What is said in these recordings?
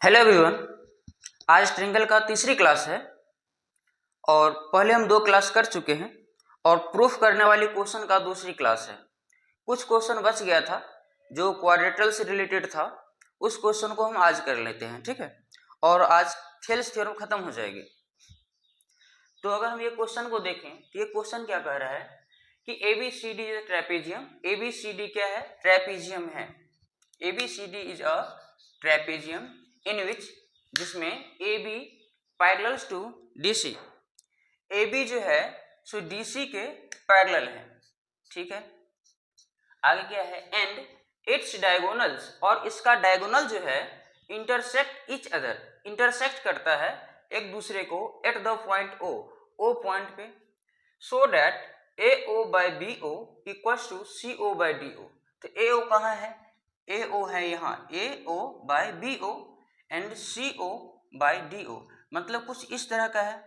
Hello everyone. आज triangle का तीसरी क्लास है और पहले हम 2 क्लास कर चुके हैं और प्रूफ करने वाली क्वेश्चन का दूसरी क्लास है। कुछ क्वेश्चन बच गया था जो क्वाड्रेटरल से रिलेटेड था, उस क्वेश्चन को हम आज कर लेते हैं, ठीक है। और आज थेल्स थ्योरम खत्म हो जाएगी। तो अगर हम ये क्वेश्चन को देखें तो ये क्वेश्चन क्या कह रहा है कि ABCD इज ट्रेपेजियम। ABCD क्या है? ट्रेपेजियम है। ABCD is a trapezium in which, जिसमें AB parallels to DC। AB जो है सो DC के पैरेलल है, ठीक है। आगे क्या है? एंड इट्स डायगोनल्स, और इसका डायगोनल जो है इंटरसेक्ट ईच अदर, इंटरसेक्ट करता है एक दूसरे को at the point O point पे, so that AO by BO equals to CO by DO। तो AO कहाँ है? AO है यहाँ AO by BO and CO by DO, मतलब कुछ इस तरह का है।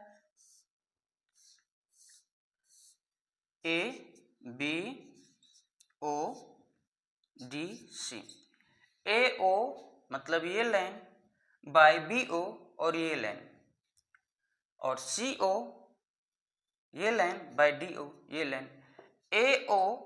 ABODC, AO मतलब ये लाइन बाई BO और ये लाइन, और CO ये लाइन बाई DO ये लाइन, AO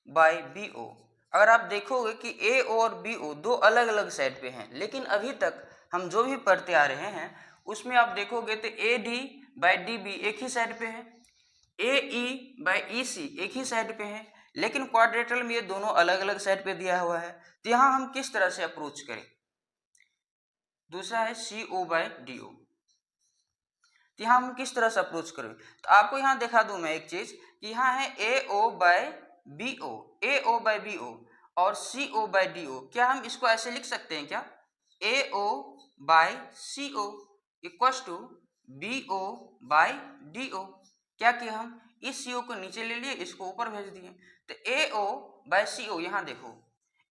बाई BO। अगर आप देखोगे कि AO और BO दो अलग अलग साइड पे हैं, लेकिन अभी तक हम जो भी पढ़ते आ रहे हैं उसमें आप देखोगे तो AD बाई DB एक ही साइड पे है, AE बाई EC एक ही साइड पे है, लेकिन क्वाड्रेटरल में ये दोनों अलग अलग साइड पे दिया हुआ है। तो यहाँ हम किस तरह से अप्रोच करें? दूसरा है CO बाई DO, तो यहाँ हम किस तरह से अप्रोच करें? तो आपको यहाँ दिखा दूं मैं एक चीज कि यहाँ है AO by BO, AO by BO और CO बाई DO। क्या हम इसको ऐसे लिख सकते हैं क्या? AO by CO equals to BO by DO। क्या किया हम? इस CO को नीचे ले लिए, इसको ऊपर भेज दिए। तो AO बाई CO, यहाँ देखो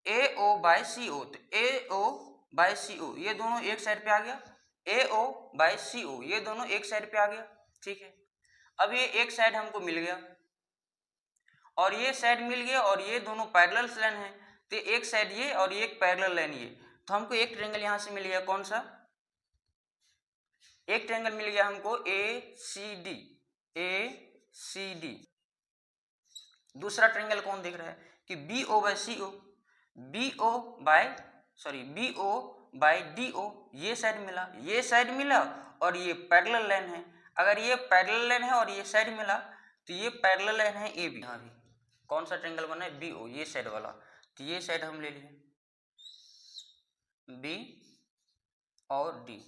AO बाई CO, तो AO बाई CO ये दोनों एक साइड पे आ गया, AO बाई CO ये दोनों एक साइड पे आ गया, ठीक है। अब ये एक साइड हमको मिल गया और ये साइड मिल गया और ये दोनों पैरेलल लाइन है, तो एक साइड ये और ये एक पैरेलल लाइन ये, तो हमको एक ट्रायंगल यहाँ से मिल गया। कौन सा? एक ट्रायंगल मिल गया हमको ACD। दूसरा ट्रायंगल कौन दिख रहा है कि BO by CO, BO by DO ये साइड मिला, ये साइड मिला और ये पैरेलल लाइन है। अगर ये पैरेलल लाइन है और ये साइड मिला तो ये पैरेलल लाइन है AB। यहाँ भी कौन सा ट्रायंगल बना है? BO, ये साइड वाला, तो ये साइड हम ले लिए B और D,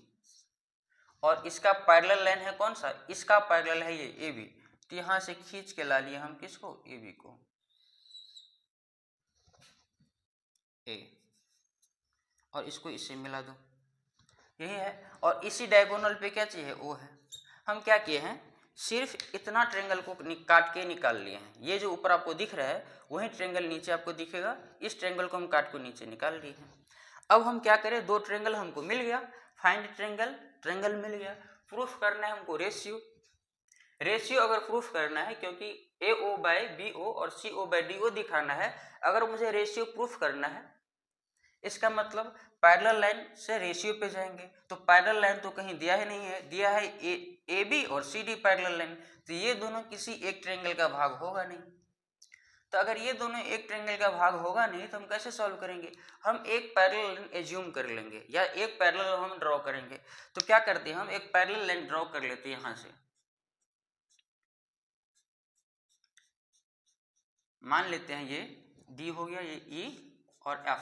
और इसका पैरेलल लाइन है कौन सा? इसका पैरेलल है ये AB, तो यहाँ से खींच के ला लिए हम किसको? AB को, A, और इसको इससे मिला दो, यही है। और इसी डायगोनल पे क्या चाहिए? O है। हम क्या किए हैं? सिर्फ इतना ट्रायंगल को काट के निकाल लिए हैं। ये जो ऊपर आपको दिख रहा है वही ट्रायंगल नीचे आपको दिखेगा, इस ट्रायंगल को हम काट को नीचे निकाल लिए हैं। अब हम क्या करें? दो ट्रायंगल हमको मिल गया, फाइंड ट्रायंगल मिल गया। प्रूफ करना है हमको रेशियो अगर प्रूफ करना है, क्योंकि AO बाई BO और CO बाई DO दिखाना है, अगर मुझे रेशियो प्रूफ करना है इसका मतलब पैरेलल लाइन से रेशियो पे जाएंगे। तो पैरेलल लाइन तो कहीं दिया ही नहीं है, दिया है AB और CD पैरेलल लाइन, तो ये दोनों किसी एक ट्रायंगल का भाग होगा नहीं। तो अगर ये दोनों एक ट्रायंगल का भाग होगा नहीं तो हम कैसे सॉल्व करेंगे? हम एक पैरेलल लाइन एज्यूम कर लेंगे या एक पैरेलल हम ड्रॉ करेंगे। तो क्या करते हैं? हम एक पैरेलल लाइन ड्रॉ कर लेते हैं। यहाँ से मान लेते हैं ये D हो गया, ये E और F,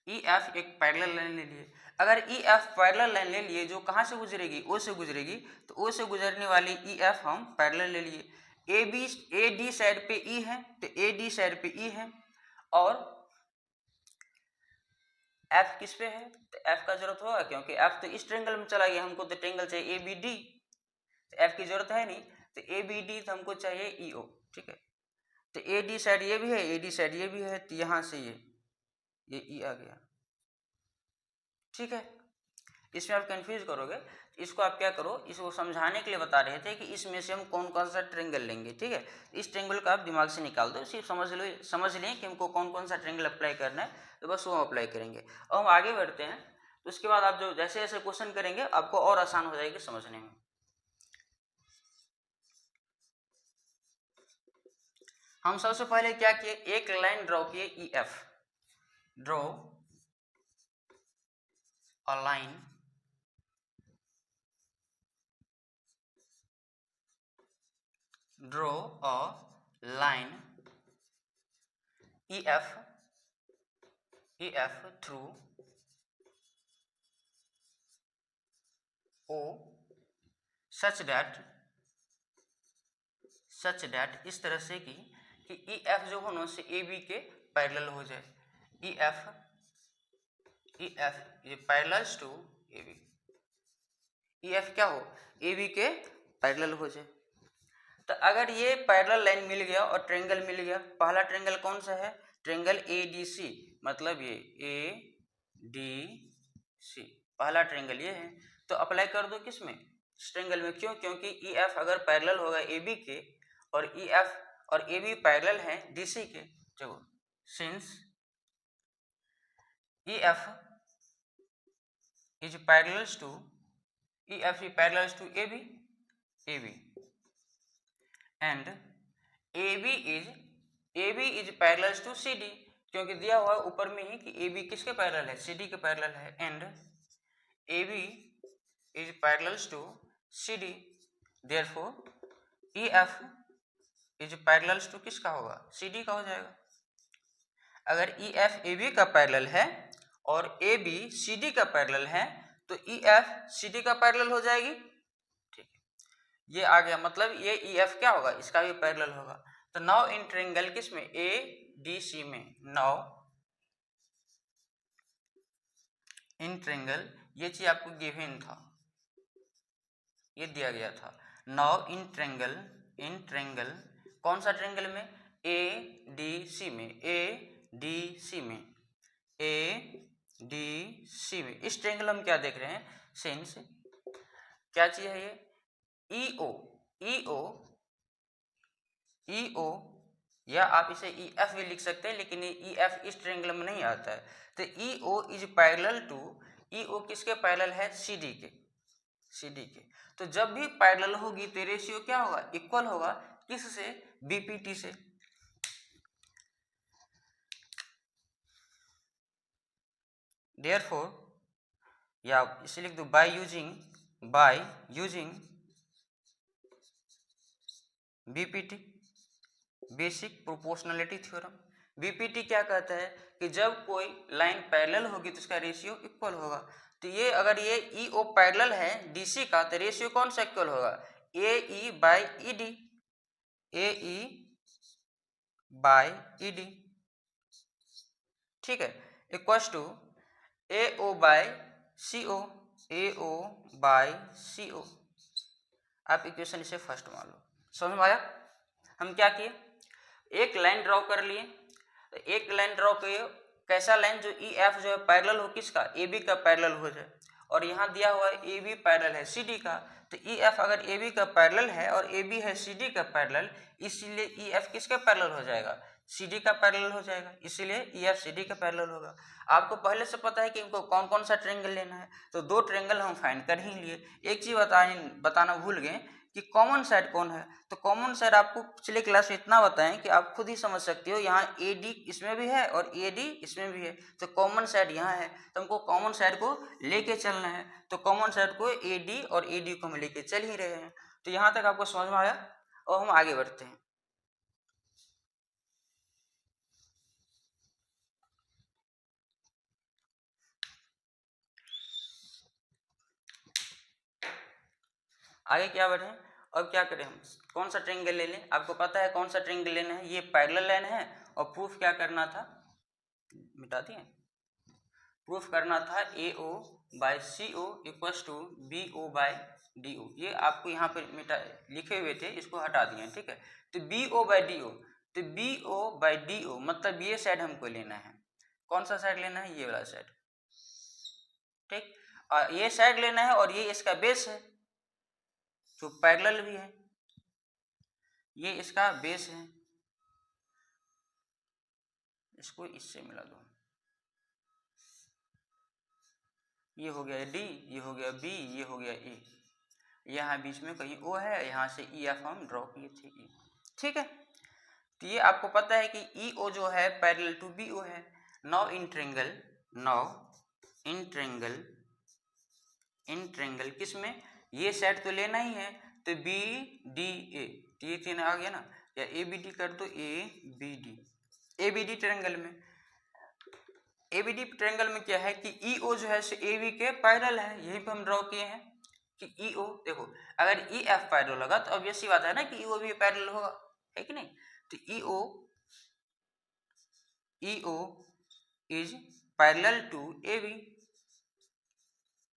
EF एक पैरेलल लाइन ले लिए। अगर EF पैरेलल लाइन ले लिए जो कहाँ से गुजरेगी? O से गुजरेगी, तो O से गुजरने वाली EF हम पैरेलल ले लिए। AD साइड पे E है तो AD साइड पे E है, और F किस पे है? तो F का जरूरत होगा क्योंकि F तो इस ट्रायंगल में चला गया, हमको तो ट्रायंगल चाहिए ABD, तो F की जरूरत है नहीं, तो ABD तो हमको चाहिए EO, ठीक है। तो AD साइड ये भी है, AD साइड ये भी है, तो यहाँ से ये E आ गया, ठीक है। इसमें आप कंफ्यूज करोगे, इसको आप क्या करो, इसको समझाने के लिए बता रहे थे कि इसमें से हम कौन कौन सा ट्रायंगल लेंगे, ठीक है। इस ट्रायंगल का आप दिमाग से निकाल दो, सिर्फ समझ लें कि हमको कौन कौन सा ट्रायंगल अप्लाई करना है, तो बस वो अप्लाई करेंगे। अब हम आगे बढ़ते हैं। तो उसके बाद आप जो जैसे जैसे क्वेश्चन करेंगे आपको और आसान हो जाएगी समझने में। हम सबसे पहले क्या किए, एक लाइन ड्रॉ किए E F, draw a line EF through O such that इस तरह से कि EF जो होना से AB के पैरेलल हो जाए। EF ये पैरेलल्स टू AB, EF क्या हो, AB के पैरेलल हो जाए। तो अगर ये पैरेलल लाइन मिल गया और ट्रायंगल मिल गया, पहला ट्रायंगल कौन सा है, ट्रायंगल ADC, मतलब ये ADC पहला ट्रायंगल ये है। तो अप्लाई कर दो किसमें, इस ट्रायंगल में। क्यों, क्योंकि EF अगर पैरेलल होगा AB के और EF और AB पैरेलल है DC के, जो since EF is parallel to AB and AB is parallel to CD, क्योंकि दिया हुआ है ऊपर में ही कि AB किसके पैरेलल है, CD के पैरेलल है। And AB is parallel to CD, therefore EF is parallel to किसका होगा, CD का हो जाएगा। अगर EF AB का पैरेलल है और AB CD का पैरेलल है तो EF CD का पैरेलल हो जाएगी। ठीक है, ये आ गया, मतलब ये EF क्या होगा, इसका भी पैरेलल होगा। तो नाउ इन ट्रायंगल किस में, ADC में, नाउ इन ट्रायंगल, ये चीज आपको गिवन था, ये दिया गया था। नाउ इन ट्रायंगल कौन सा ट्रायंगल में, ADC में, ADC में इस ट्रायंगल हम क्या देख रहे हैं, सिंस क्या चीज है ये, EO या आप इसे EF भी लिख सकते हैं, लेकिन ये EF इस ट्रायंगल में नहीं आता है। तो EO is parallel to, EO किसके पैरेलल है, CD के। तो जब भी पैरेलल होगी तो रेशियो क्या होगा, इक्वल होगा, किससे, BPT से। Therefore या इसे लिख दो by using BPT, basic proportionality theorem. BPT क्या कहता है कि जब कोई लाइन पैरेलल होगी तो उसका रेशियो इक्वल होगा। तो ये अगर ये EO पैरेलल है DC का तो रेशियो कौन सा इक्वल होगा, AE बाई ED, ठीक है, equal to AO by CO। आप इक्वेशन इसे फर्स्ट मान लो। समझ में आया, हम क्या किए, एक लाइन ड्रॉ कर लिए। तो एक लाइन ड्रॉ किए, कैसा लाइन, जो EF जो है पैरेलल हो किसका, AB का पैरेलल हो जाए। और यहाँ दिया हुआ है AB पैरेलल है CD का, तो EF अगर AB का पैरेलल है और AB है CD का पैरेलल, इसीलिए EF किसका पैरेलल हो जाएगा, CD का पैरेलल हो जाएगा, इसीलिए EF CD का पैरेलल होगा। आपको पहले से पता है कि इनको कौन कौन सा ट्रायंगल लेना है, तो दो ट्रायंगल हम फाइंड कर ही लिए। एक चीज बताना भूल गए कि कॉमन साइड कौन है। तो कॉमन साइड आपको पिछले क्लास में इतना बताएं कि आप खुद ही समझ सकते हो, यहाँ AD इसमें भी है और AD इसमें भी है, तो कॉमन साइड यहाँ है। तो हमको कॉमन साइड को लेके चलना है, तो कॉमन साइड को AD और AD को हम लेके चल ही रहे हैं। तो यहाँ तक आपको समझ में आया, और हम आगे बढ़ते हैं। आगे क्या बढ़े, अब क्या करें, हम कौन सा ट्रायंगल ले लें, आपको पता है कौन सा ट्रायंगल लेना है, ये पैरेलल लाइन है। और प्रूफ क्या करना था, मिटा दिए, प्रूफ करना था AO by CO equal to BO by DO। ये आपको यहाँ पे मिटा लिखे हुए थे, इसको हटा दिए, ठीक है। तो BO बाई DO, तो BO बाई DO मतलब ये साइड हमको लेना है। कौन सा साइड लेना है, ये वाला साइड, ठीक। और ये साइड लेना है और ये इसका बेस है जो पैरेलल भी है, ये इसका बेस है, इसको इससे मिला दो। ये हो गया डी, ये हो गया बी, ये हो गया ए, यहाँ बीच में कहीं ओ है, यहाँ से ई एफ हम ड्रॉ किए थे ई, ठीक है। तो ये आपको पता है कि ई ओ जो है पैरेलल टू बी ओ है। नाउ इन ट्रेंगल किसमें, ये सेट तो लेना ही है, तो बी डी ए, तो ये तीन आ गया ना, या ए बी डी कर दो, A B D, A B D triangle में, ए बी डी ट्रेंगल में क्या है कि ई ओ जो है ए बी के पैरेलल है, यही पे हम ड्रॉ किए हैं कि ई ओ, देखो अगर ई एफ पैरेलल होगा तो ऑब्वियस सी बात है ना कि ई ओ भी पैरेलल होगा, है कि नहीं। तो E O is parallel to A B,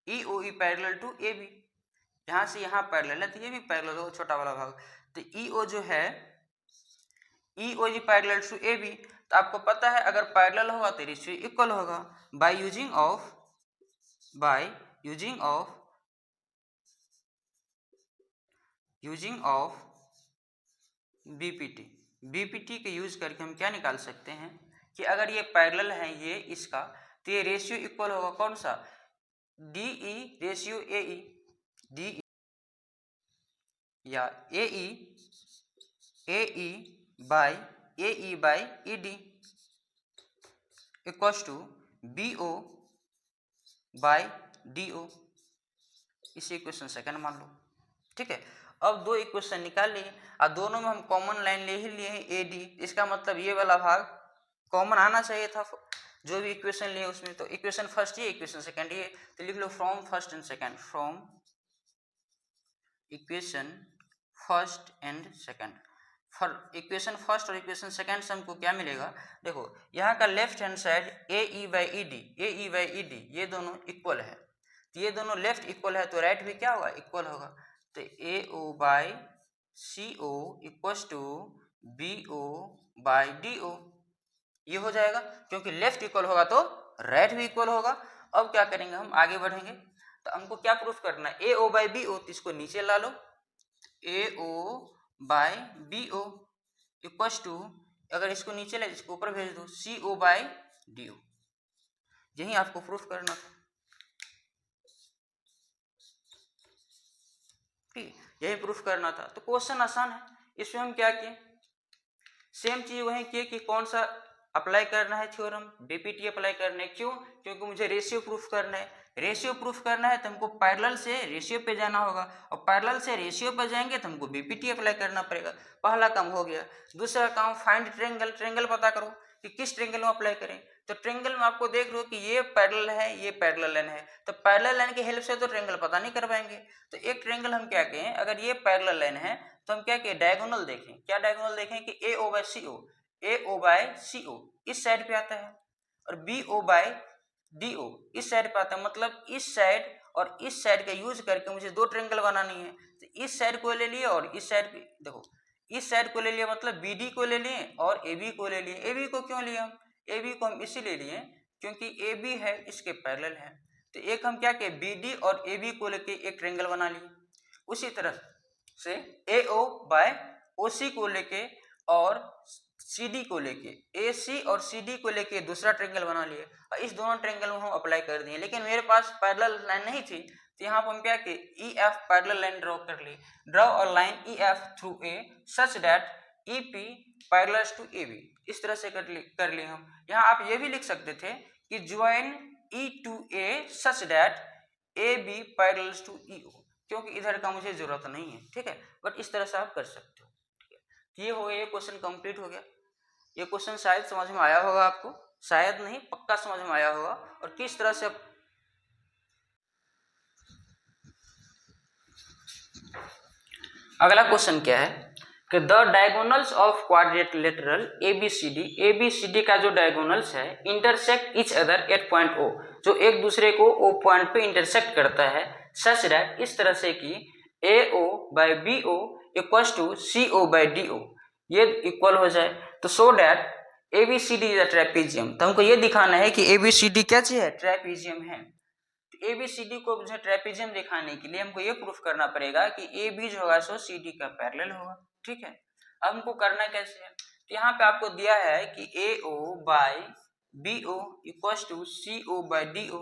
E O E parallel to A B, यहाँ से यहाँ पैरेलल है तो ये भी पैरेलल होगा, छोटा वाला भाग। तो ई ओ जो है, E O is parallel to A B, तो आपको पता है अगर पैरेलल होगा तो रेशियो इक्वल होगा, by using of BPT, BPT के यूज करके हम क्या निकाल सकते हैं कि अगर ये पैरेलल है ये इसका, तो ये रेशियो इक्वल होगा कौन सा, D E ratio A E, D या A E by E D equals to B O by D O, इसे इक्वेशन सेकंड मान लो, ठीक है। अब दो इक्वेशन निकाल लिए और दोनों में हम कॉमन लाइन ले ही लिए हैं ए डी, इसका मतलब ये वाला भाग कॉमन आना चाहिए था जो भी इक्वेशन लिए उसमें। तो इक्वेशन फर्स्ट ये, इक्वेशन सेकंड ये, तो लिख लो from first and second, from equation first and second, for equation first और इक्वेशन सेकंड से हमको क्या मिलेगा, देखो यहाँ का left hand side A E by E D, ये दोनों इक्वल है, तो ये दोनों लेफ्ट इक्वल है तो राइट भी क्या होगा, इक्वल होगा। तो A O by C O equals to B O by D O, ये हो जाएगा, क्योंकि लेफ्ट इक्वल होगा तो राइट भी इक्वल होगा। अब क्या करेंगे, हम आगे बढ़ेंगे, तो हमको क्या प्रूफ करना है, ए ओ बाई बी ओ, तो इसको नीचे ला लो, A O by B O equals to, अगर इसको नीचे ले इसको ऊपर भेज दो, सी ओ बाई डी ओ, यही आपको प्रूफ करना था, ठीक, यही प्रूफ करना था। तो क्वेश्चन आसान है, इसमें हम क्या किए, सेम चीज वही किए कि कौन सा अप्लाई करना है थ्योरम, बीपीटी अप्लाई करना है, क्यों, क्योंकि मुझे रेशियो प्रूफ करना है, रेशियो प्रूफ करना है तो हमको पैरेलल से रेशियो पे जाना होगा, और पैरेलल से रेशियो पे जाएंगे तो हमको बीपीटी अप्लाई करना पड़ेगा, पहला काम हो गया। दूसरा काम फाइंड ट्रेंगल, ट्रेंगल पता करो कि किस ट्रेंगल में अप्लाई करें, तो ट्रेंगल में आपको देख लो कि ये पैरेलल है, ये पैरेलल लाइन है, तो पैरेलल लाइन की हेल्प से तो ट्रेंगल पता नहीं कर पाएंगे। तो एक ट्रेंगल हम क्या कहें, अगर ये पैरेलल लाइन है तो हम क्या कहें, डायगोनल देखें, क्या डायगोनल देखें कि A O by C O, A O by C ओ इस साइड पे आता है, और B O by D O इस साइड पे आता है, मतलब इस साइड और इस साइड का यूज करके मुझे दो ट्रेंगल बनानी है। तो इस साइड को ले लिए और इस साइड पे, देखो इस साइड को ले लिया, मतलब बी डी को ले लिए और ए बी को ले लिए। ए बी को क्यों लिए हम, ए बी को हम इसीलिए लिए क्योंकि ए बी है इसके पैरेलल है, तो एक हम क्या कहें, बी डी और ए बी को लेके एक ट्रेंगल बना लिए। उसी तरह से ए ओ बाय ओ सी को लेके और सी डी को लेके, ए सी और सी डी को लेके दूसरा ट्रेंगल बना लिए, और इस दोनों ट्रेंगल में हम अप्लाई कर दिए। लेकिन मेरे पास पैरेलल लाइन नहीं थी, तो यहाँ पर हम क्या किए, E F parallel line draw कर ली, draw a line E F through A such that E P parallel to A B, इस तरह से कर लिए हम। यहाँ आप ये भी लिख सकते थे कि join E to A such that A B parallel to E O, क्योंकि इधर का मुझे जरूरत नहीं है, ठीक है, बट इस तरह से आप कर सकते हो, ठीक है। ये हो गया, ये क्वेश्चन कंप्लीट हो गया। ये क्वेश्चन शायद समझ में आया होगा आपको, शायद नहीं पक्का समझ में आया होगा, और किस तरह से अगला क्वेश्चन क्या है कि the diagonals of quadrilateral ABCD का जो डायगोनल्स है intersect each other at point O, जो एक दूसरे को ओ पॉइंट पे इंटरसेक्ट करता है, सच दैट इस तरह से कि A O by B O equals to C O by D O, ये इक्वल हो जाए। तो so that ABCD is a trapezium, तो हमको ये दिखाना है कि एबीसीडी क्या चीज है, ट्रेपीजियम है। एबीसीडी को मुझे ट्रेपीजियम दिखाने के लिए हमको ये प्रूफ करना पड़ेगा कि ए बी जो होगा सो सी डी का पैरेलल होगा, ठीक है। अब हमको करना कैसे है, तो यहाँ पे आपको दिया है कि A O by B O equals to C O by D O,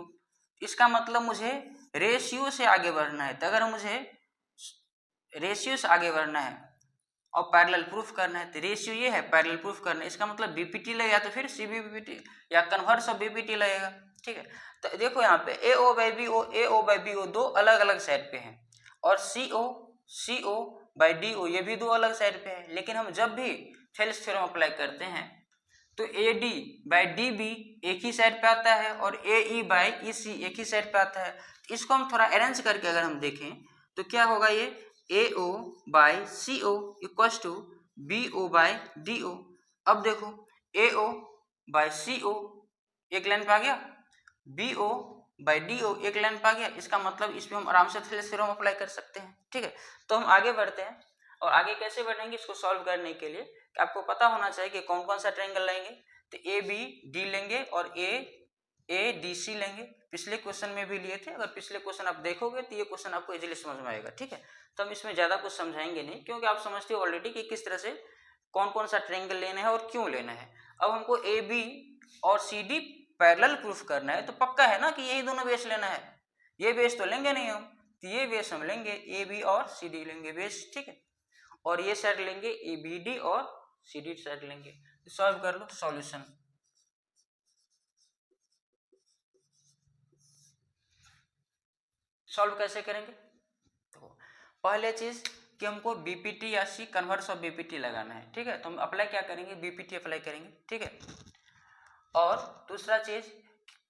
इसका मतलब मुझे रेशियो से आगे बढ़ना है। तो अगर मुझे रेशियो से आगे बढ़ना है और पैरेलल प्रूफ करना है, तो रेशियो ये है, पैरेलल प्रूफ करना है, इसका मतलब बीपीटी लगेगा तो फिर सीबीपीटी या कन्वर्स ऑफ बीपीटी लगेगा। ठीक है, तो देखो यहाँ पे ए ओ बाई बी ओ दो अलग अलग साइड पे हैं, और सी ओ बाई डी ओ ये भी दो अलग साइड पे है। लेकिन हम जब भी थेल्स थ्योरम अप्लाई करते हैं तो A D by D B एक ही साइड पे आता है और ए ई बाई ई सी एक ही साइड पे आता है। इसको हम थोड़ा अरेंज करके अगर हम देखें तो क्या होगा, ये A O by C O equals to B O by D O. अब देखो ए ओ बाई सी ओ एक लाइन पे आ गया, B O by D O एक लाइन पे आ गया। इसका मतलब इसमें हम आराम से थेल्स थ्योरम अप्लाई कर सकते हैं। ठीक है, तो हम आगे बढ़ते हैं, और आगे कैसे बढ़ेंगे इसको सॉल्व करने के लिए आपको पता होना चाहिए कि कौन कौन सा ट्रायंगल लेंगे। तो ए बी डी लेंगे और ए डी सी लेंगे। पिछले क्वेश्चन में भी लिए थे, अगर पिछले क्वेश्चन आप देखोगे तो ये क्वेश्चन आपको इजीली समझ में आएगा। ठीक है, तो हम इसमें ज़्यादा कुछ समझाएंगे नहीं, क्योंकि आप समझते हो ऑलरेडी कि किस तरह से कौन कौन सा ट्रायंगल लेना है और क्यों लेना है। अब हमको ए बी और सी डी पैरेलल प्रूफ करना है, तो पक्का है ना कि यही दोनों बेस लेना है। ये बेस तो लेंगे नहीं हम, तो ये बेस हम लेंगे, ए बी और सी डी लेंगे बेस। ठीक है, और ये साइड लेंगे ए बी डी और सी डी साइड लेंगे। सॉल्व कर लो। सॉल्यूशन सॉल्व कैसे करेंगे, तो पहले चीज कि हमको बीपीटी या सी कन्वर्स ऑफ बीपीटी लगाना है। ठीक है, तो हम अप्लाई क्या करेंगे, बीपीटी अप्लाई करेंगे। ठीक है, और दूसरा चीज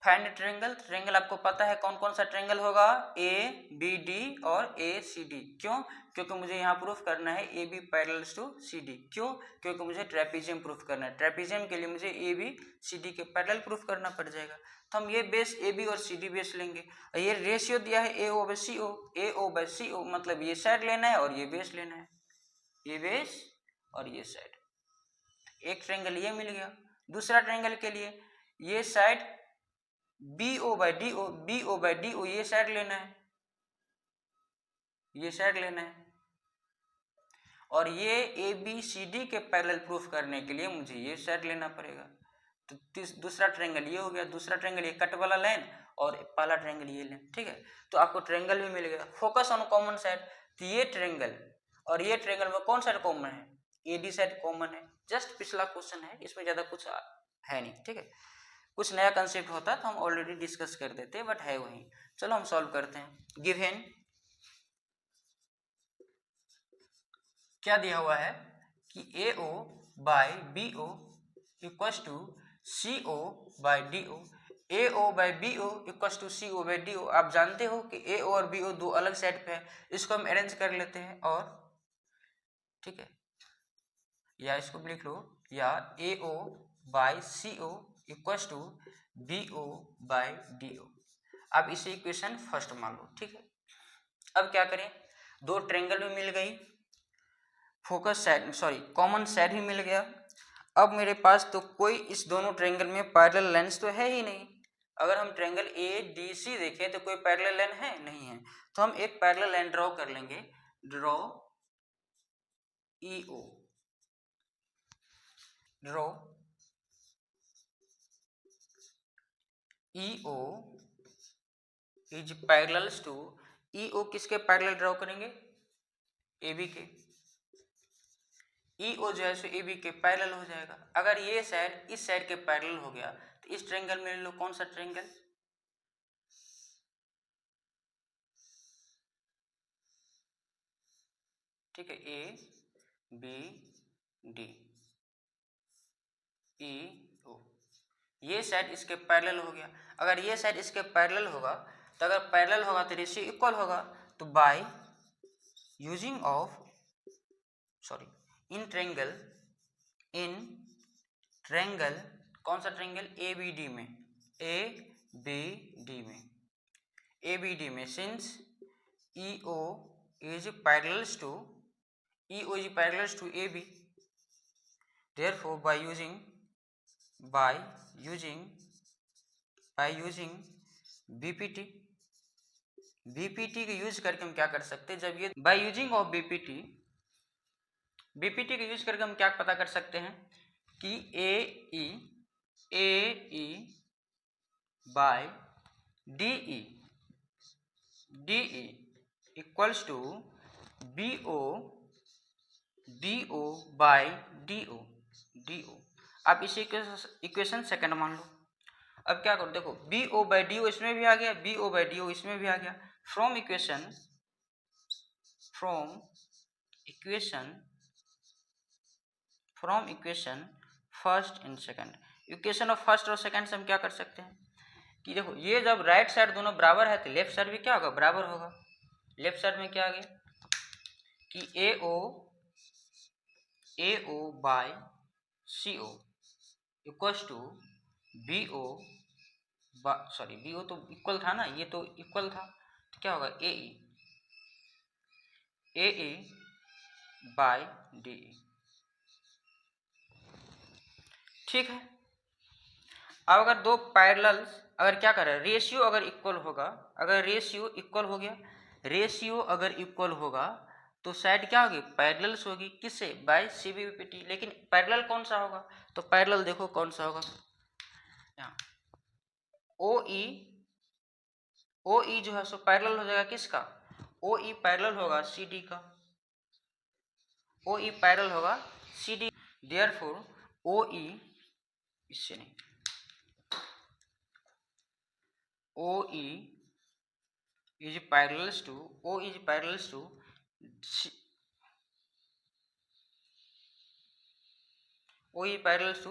फाइंड ट्रायंगल। ट्रायंगल आपको पता है कौन कौन सा ट्रायंगल होगा, ए बी डी और ए सी डी। क्यों, क्योंकि मुझे यहाँ प्रूफ करना है A B parallels to C D. क्यों, क्योंकि मुझे ट्रेपीजियम प्रूफ करना है। ट्रेपीजियम के लिए मुझे ए बी सी डी के पैरेलल प्रूफ करना पड़ जाएगा। तो हम ये बेस ए बी और सी डी बेस लेंगे। ये रेशियो दिया है ए O by C O, A O by C ओ मतलब ये साइड लेना है और ये बेस लेना है, ये बेस और ये साइड। एक ट्रायंगल ये मिल गया। दूसरा ट्रायंगल के लिए ये side B O by D O, B O by D O ये साइड लेना है, ये साइड लेना है, और ये ए बी सी डी के पैरेलल प्रूफ करने के लिए मुझे ये साइड लेना पड़ेगा। तो दूसरा ट्रायंगल ये हो गया। दूसरा ट्रायंगल ये कट वाला लाइन और पहला ट्रायंगल ये लाइन। ठीक है, तो आपको ट्रायंगल भी मिल गया। फोकस ऑन कॉमन साइड, तो ये ट्रायंगल और ये ट्रायंगल में कौन साइड कॉमन है, ए डी साइड कॉमन है। जस्ट पिछला क्वेश्चन है, इसमें ज़्यादा कुछ है नहीं। ठीक है, कुछ नया कंसेप्ट होता तो हम ऑलरेडी डिस्कस कर देते, बट है वही। चलो हम सॉल्व करते हैं। गिवन क्या दिया हुआ है कि A O by B O equals to C O by D O, A O by B O equals to C O by D O. आप जानते हो कि ए ओ और बी ओ दो अलग साइड पे है, इसको हम अरेंज कर लेते हैं। और ठीक है, या इसको भी लिख लो, या A O by C O equals to B O by D O. अब इसे इक्वेशन फर्स्ट मान लो। ठीक है, अब क्या करें, दो ट्रायंगल भी मिल गई, focus side sorry common side भी मिल गया। अब मेरे पास तो कोई इस दोनों ट्रायंगल में पैरेलल लाइंस तो है ही नहीं। अगर हम ट्रायंगल ए डी सी देखें तो कोई पैरेलल लाइन है नहीं है, तो हम एक पैरेलल लाइन ड्रॉ कर लेंगे। Draw E O, draw E O is parallels to, E O किसके पैरेलल ड्रॉ करेंगे, ए बी के। ई ओ जो है सो ए बी के पैरेलल हो जाएगा। अगर ये साइड इस साइड के पैरेलल हो गया तो इस ट्रायंगल में ले लो, कौन सा ट्रायंगल, ठीक है, ए बी डी ई ओ, ये साइड इसके पैरेलल हो गया। अगर ये साइड इसके पैरेलल होगा तो अगर पैरेलल होगा तो रेशियो इक्वल होगा। तो bye using of sorry in triangle कौन सा ट्रायंगल, ए बी डी में, ए बी डी में, ए बी डी में, since E O is parallels to, E O is parallels to A B, therefore by using BPT, BPT के use करके हम क्या कर सकते हैं, जब ये by using of BPT, BPT के यूज करके हम क्या पता कर सकते हैं कि A E by D E equals to B O by D O. आप इसे इक्वेशन सेकंड मान लो। अब क्या करो, देखो B O by D O इसमें भी आ गया, B O by D O इसमें भी आ गया। From equation first and second, equation of first और सेकंड से हम क्या कर सकते हैं कि देखो ये जब राइट साइड दोनों बराबर है तो लेफ्ट साइड भी क्या होगा, बराबर होगा। लेफ्ट साइड में क्या आ गया कि A O by C O equals to B O तो इक्वल था ना, ये तो इक्वल था, तो क्या होगा ए ई बाई डी ई। ठीक है। अब अगर दो पैरेलल्स अगर क्या करें, रेशियो अगर इक्वल होगा, अगर रेशियो अगर इक्वल होगा तो साइड क्या होगी, पैरेलल्स होगी। किससे, बाय सीबीपीटी। लेकिन पैरेलल कौन सा होगा, तो पैरेलल देखो कौन सा होगा, यहाँ ओ ई जो है सो पैरेलल हो जाएगा किसका, ओ ई पैरेलल होगा सी डी का, ओ ई पैरेलल होगा सी डी। देयरफॉर ओ ई, इससे नहीं, ओ E is parallels to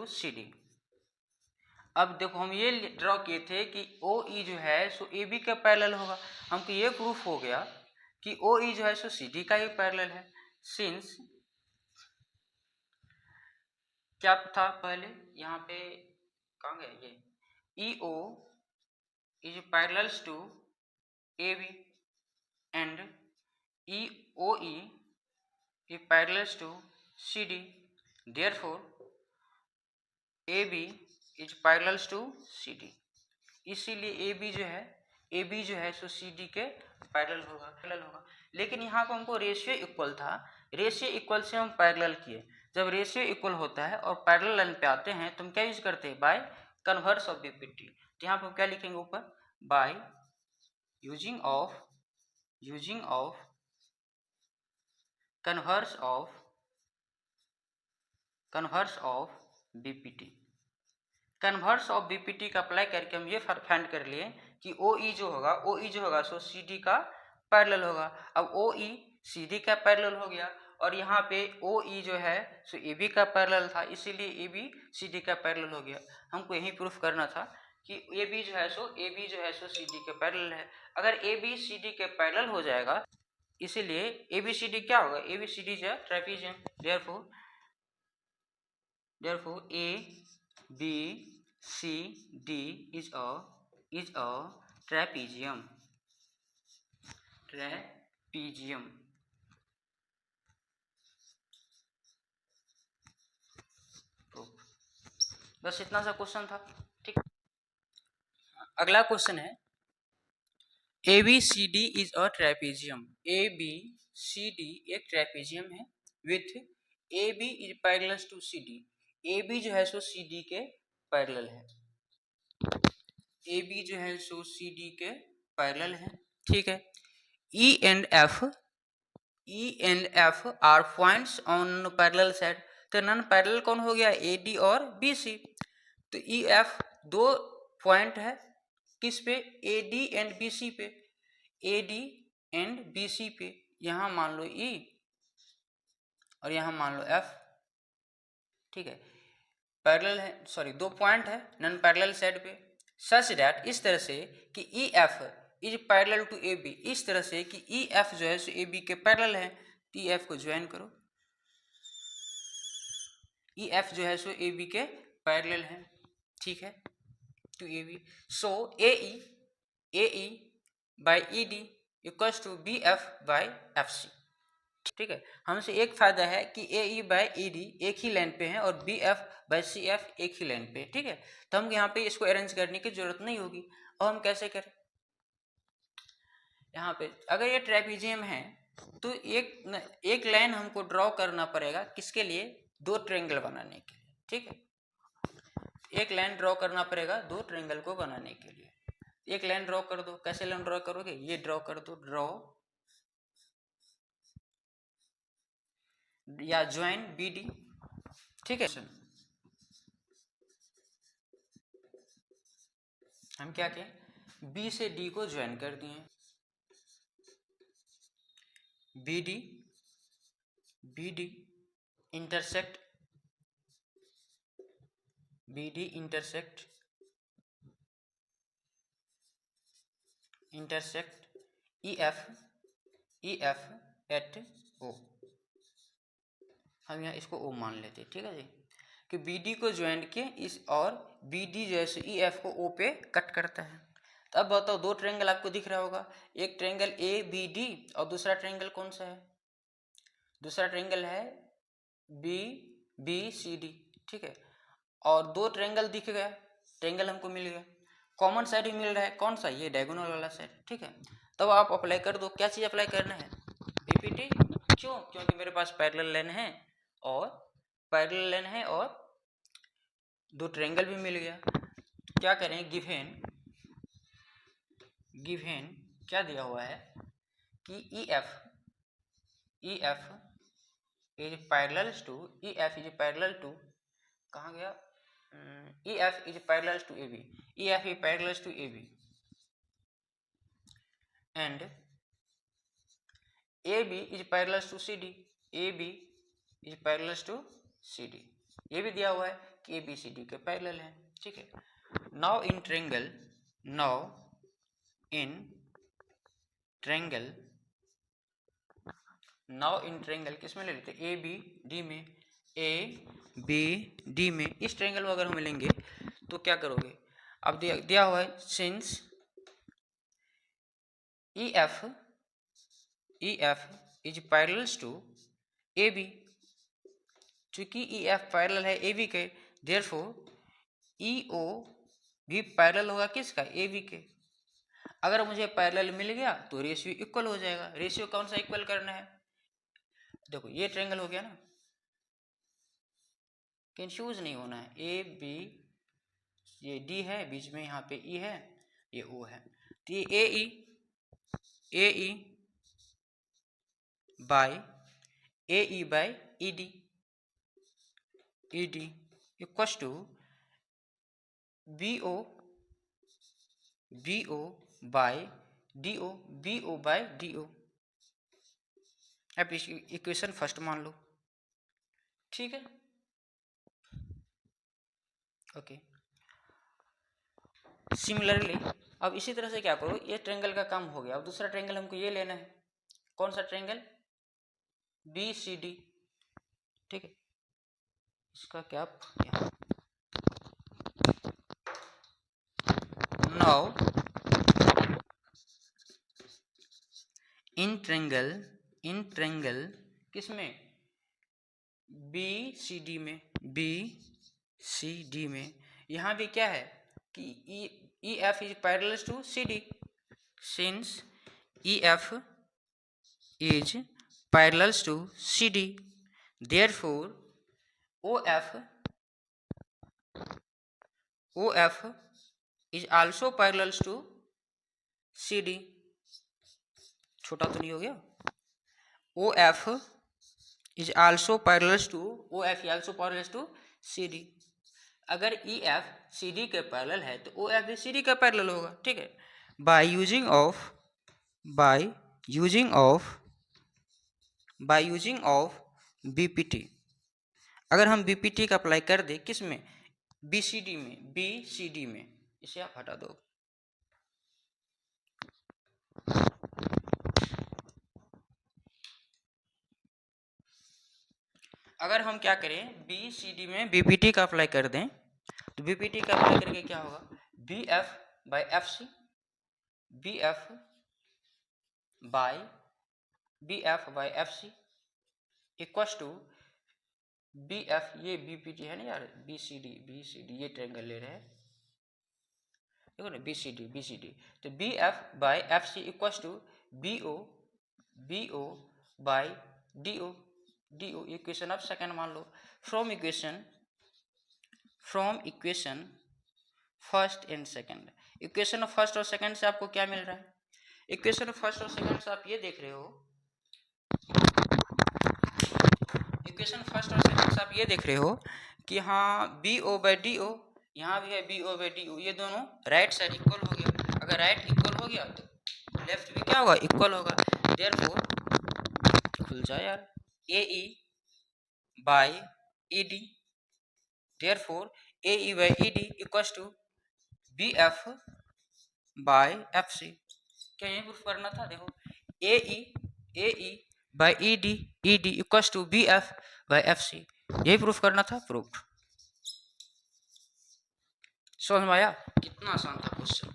CD। अब देखो हम ये ड्रॉ किए थे कि ओ ई जो है सो ए बी का पैरेलल होगा, हमको ये प्रूफ हो गया कि ओ ई जो है सो सी डी का ही पैरेलल है। सिंस क्या था पहले, यहाँ पे कहाँ गया ये, E O is parallels to A B and E O E is parallels to CD, therefore AB is parallels to CD। इसीलिए AB जो है सो CD के पैरेलल होगा। लेकिन यहाँ पर हमको रेशियो इक्वल था, रेशियो इक्वल से हम पैरेलल किए। जब रेशियो इक्वल होता है और पैरेलल लाइन पे आते हैं तो हम क्या यूज करते हैं, बाय कन्वर्स ऑफ बीपीटी। तो यहाँ पर हम क्या लिखेंगे ऊपर, bye using of converse of BPT. Converse of BPT का अप्लाई करके हम ये फाइंड कर लिए कि ओ ई जो होगा सो सी डी का पैरेलल होगा। अब ओ ई सी डी का पैरेलल हो गया और यहाँ पे ओ ई जो है सो ए बी का पैरेलल था, इसीलिए ए बी सी डी का पैरेलल हो गया। हमको यही प्रूफ करना था कि ए बी जो है सो सी डी के पैरेलल है। अगर ए बी सी डी के पैरेलल हो जाएगा, इसीलिए ए बी सी डी क्या होगा, ए बी सी डी जो है trapezium. Therefore A B C D is a trapezium। बस इतना सा क्वेश्चन था। ठीक, अगला क्वेश्चन है ABCD is a trapezium. ABCD एक ट्रेपेजियम है with AB is parallel to CD। AB जो है सो CD के पैरेलल है, AB जो है सो CD के पैरेलल है। ठीक है। E and F are points on parallel side. तो नॉन पैरेलल कौन हो गया, AD और BC। तो EF दो पॉइंट है किस पे, AD एंड BC पे, AD एंड BC पे। यहाँ मान लो E और यहाँ मान लो F। ठीक है, पैरेलल है, सॉरी दो पॉइंट है नॉन पैरेलल साइड पे, सच दैट इस तरह से कि EF is parallel to AB, इस तरह से कि EF जो है सो AB के पैरेलल है। EF को ज्वाइन करो, EF जो है सो AB के पैरेलल है। ठीक है, to AB। So AE by ED equals to BF by FC। ठीक है, हमसे एक फायदा है कि AE बाई ED एक ही लाइन पे है और BF बाई CF एक ही लाइन पे। ठीक है, तो हम यहाँ पे इसको अरेंज करने की जरूरत नहीं होगी। और हम कैसे करें, यहाँ पे अगर ये ट्रेपेजियम है तो एक लाइन हमको ड्रॉ करना पड़ेगा, किसके लिए, दो ट्रायंगल बनाने के लिए। ठीक है, एक लाइन ड्रॉ करना पड़ेगा दो ट्रायंगल को बनाने के लिए। एक लाइन ड्रॉ कर दो। कैसे लाइन ड्रॉ करोगे, ये ड्रॉ कर दो, ड्रॉ या ज्वाइन बी डी, ठीक है। हम क्या किए, बी से डी को ज्वाइन कर दिए, B D intersect, B D intersect E F at O. हम यहाँ इसको ओ मान लेते, ठीक है जी, कि बी डी को ज्वाइन किए इस, और बी डी जैसे ई एफ को ओ पे कट करता है। तो अब बताओ, दो ट्रायंगल आपको दिख रहा होगा, एक ट्रायंगल ए बी डी और दूसरा ट्रायंगल कौन सा है, दूसरा ट्रायंगल है बी बी सी डी, ठीक है। और दो ट्रायंगल दिख गया, ट्रायंगल हमको मिल गया, कॉमन साइड भी मिल रहा है, कौन सा, ये डायगोनल वाला साइड, ठीक है। तब आप अप्लाई कर दो, क्या चीज़ अप्लाई करना है, बीपीटी, क्यों, क्योंकि मेरे पास पैरेलल लाइन है, और पैरेलल लाइन है और दो ट्रायंगल भी मिल गया। तो क्या करें, गिवन क्या दिया हुआ है कि E F is parallel to कहाँ गया, E F is parallel to A B, E F is parallel to A B and A B is parallel to C D, A B is parallel to C D, ये भी दिया हुआ है कि A B C D के parallel है, ठीक है। नाउ इन ट्रायंगल किस में ले लेते, ए बी डी में, इस ट्रायंगल में अगर हम लेंगे तो क्या करोगे, अब दिया हुआ है since E F is parallel to A B, चूंकि ई एफ पैरेलल है ए बी के, देयरफॉर ई ओ भी पैरेलल होगा किसका, ए बी के। अगर मुझे पैरेलल मिल गया तो रेशियो इक्वल हो जाएगा। रेशियो कौन सा इक्वल करना है, देखो ये ट्रायंगल हो गया ना, कंफ्यूज नहीं होना है, ए बी, ये डी है, बीच में यहाँ पे ई है, ये ओ है, तो ये A E by E D equals to B O by D O. अब इस इक्वेशन फर्स्ट मान लो, ठीक है, ओके। सिमिलरली अब इसी तरह से क्या करो, ये ट्रायंगल का काम हो गया, अब दूसरा ट्रायंगल हमको ये लेना है, कौन सा ट्रायंगल, बी सी डी, ठीक है। इसका क्या, नाउ इन ट्रायंगल किसमें, बी सी डी में यहाँ भी क्या है कि E F is parallel to C D, since E F is parallel to C D, therefore O F is also parallel to C D, छोटा तो नहीं हो गया, O F is also parallel to C D. अगर E F C D के parallel है तो O F भी सी डी का पैरेलल होगा, ठीक है। बाय यूजिंग ऑफ बीपीटी, अगर हम बीपीटी का अप्लाई कर दे किस में, बी सी डी में, इसे आप हटा दो। अगर हम क्या करें, बी सी डी में बीपीटी का अप्लाई कर दें तो बीपीटी का अप्लाई करके क्या होगा, B F by F C, B F by F C equals to B F, ये बीपीटी है ना यार, बी सी डी ये ट्रायंगल ले रहे हैं, देखो ना, बी सी डी, तो B F by F C equals to B O by D O, equation अब सेकंड मान लो, from equation first and second, equation of first और सेकंड से आपको क्या मिल रहा है? इक्वेशन ऑफ फर्स्ट और सेकंड से आप ये देख रहे हो, इक्वेशन फर्स्ट और सेकंड से आप ये देख रहे हो कि हाँ B O by D O, यहाँ भी है B O by D O, ये दोनों राइट साइड इक्वल हो गया। अगर राइट इक्वल हो गया तो लेफ्ट भी क्या होगा? इक्वल होगा। देयरफॉर खुल जाए यार, A E by E D, therefore A E by E D equals to B F by F C. क्या यही प्रूफ करना था? देखो A E by E D equals to B F by F C, यही proof करना था। Proof समझ में आया? कितना आसान था क्वेश्चन।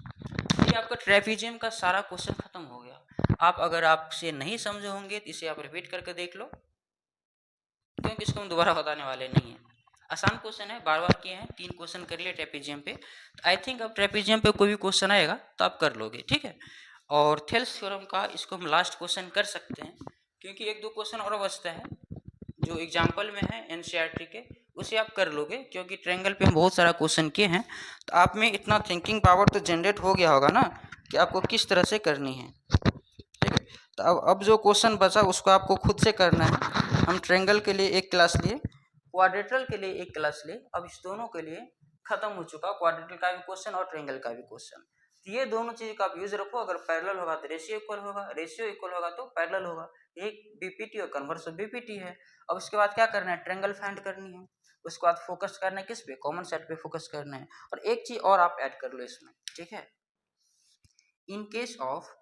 ये आपका ट्रेपीजियम का सारा क्वेश्चन खत्म हो गया। आप अगर आपसे नहीं समझे होंगे तो इसे आप रिपीट करके देख लो, क्योंकि इसको हम दोबारा बताने वाले नहीं है। आसान क्वेश्चन है, बार बार किए हैं, 3 क्वेश्चन कर लिए ट्रेपीजियम पे। तो आई थिंक अब ट्रेपीजियम पे कोई भी क्वेश्चन आएगा तो आप कर लोगे, ठीक है। और थेल्स थ्योरम का इसको हम लास्ट क्वेश्चन कर सकते हैं, क्योंकि 1-2 क्वेश्चन और बचता है जो एग्जाम्पल में है एनसीईआरटी के, उसे आप कर लोगे, क्योंकि ट्रायंगल पे हम बहुत सारा क्वेश्चन किए हैं। तो आप में इतना थिंकिंग पावर तो जनरेट हो गया होगा ना कि आपको किस तरह से करनी है, ठीक है। तो अब जो क्वेश्चन बचा उसको आपको खुद से करना है। हम ट्रायंगल के लिए एक क्लास लिए, क्वाड्रेटरल के लिए एक क्लास लिए, अब इस दोनों के लिए खत्म हो चुका क्वाड्रेटरल का भी क्वेश्चन और ट्रायंगल का भी क्वेश्चन। तो ये दोनों चीज़ का आप यूज रखो। अगर पैरेलल होगा तो रेशियो इक्वल होगा, रेशियो इक्वल होगा तो पैरेलल होगा। ये बीपीटी और कन्वर्स ऑफ बीपीटी है। अब उसके बाद क्या करना है? ट्रायंगल फाइंड करनी है। उसके बाद फोकस करना है किस पे? कॉमन सेट पे फोकस करना है। और एक चीज और आप ऐड कर लो इसमें, ठीक है। इन केस ऑफ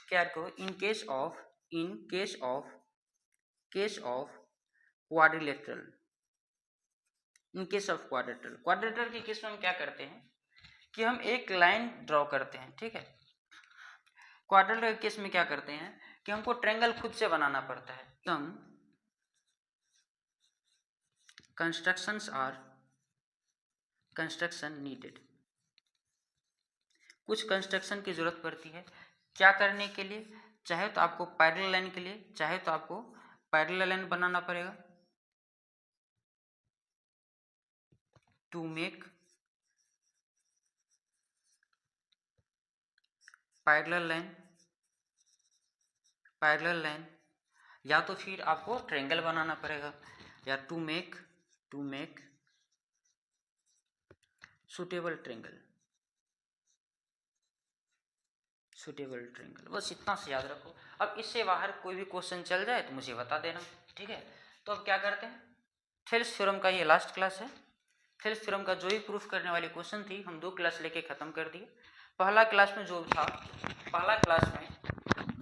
क्या करो? In case of quadrilateral, in case of quadrilateral के केस में हम क्या करते हैं कि हम एक लाइन ड्रॉ करते हैं, ठीक है। क्वाड्रेटरल के केस में क्या करते हैं कि हमको ट्रायंगल खुद से बनाना पड़ता है। सम कंस्ट्रक्शन नीडेड, कुछ कंस्ट्रक्शन की जरूरत पड़ती है। क्या करने के लिए? चाहे तो आपको पैरेलल लाइन के लिए, चाहे तो आपको पैरेलल लाइन बनाना पड़ेगा टू मेक पैरेलल लाइन, या तो फिर आपको ट्रायंगल बनाना पड़ेगा, या टू मेक सुटेबल ट्रायंगल, बस इतना से याद रखो। अब इससे बाहर कोई भी क्वेश्चन चल जाए तो मुझे बता देना, ठीक है। तो अब क्या करते हैं, थेल्स थ्योरम का ये लास्ट क्लास है। थेल्स थ्योरम का जो भी प्रूफ करने वाली क्वेश्चन थी हम 2 क्लास लेके खत्म कर दिए। पहला क्लास में जो था, पहला क्लास में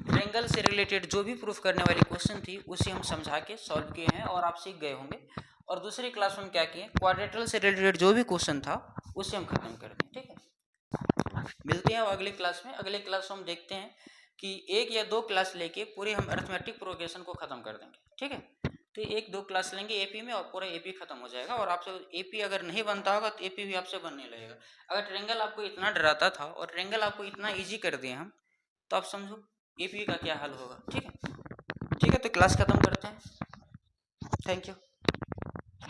ट्रायंगल से रिलेटेड जो भी प्रूफ करने वाली क्वेश्चन थी उसे हम समझा के सॉल्व किए हैं और आप सीख गए होंगे। और दूसरी क्लास में हम क्या किए, क्वाड्रेटरल से रिलेटेड जो भी क्वेश्चन था उसे हम खत्म कर दें, ठीक है। मिलते हैं अगले क्लास में। अगले क्लास में हम देखते हैं कि 1 या 2 क्लास लेके पूरे हम अरिथमेटिक प्रोग्रेशन को खत्म कर देंगे, ठीक है। तो 1-2 क्लास लेंगे एपी में और पूरा एपी खत्म हो जाएगा। और आपसे एपी अगर नहीं बनता होगा तो एपी भी आपसे बनने लगेगा। अगर ट्रायंगल आपको इतना डराता था और ट्रायंगल आपको इतना ईजी कर दिए हम, तो आप समझो एपी का क्या हल होगा, ठीक है। ठीक है, तो क्लास खत्म करते हैं। Thank you.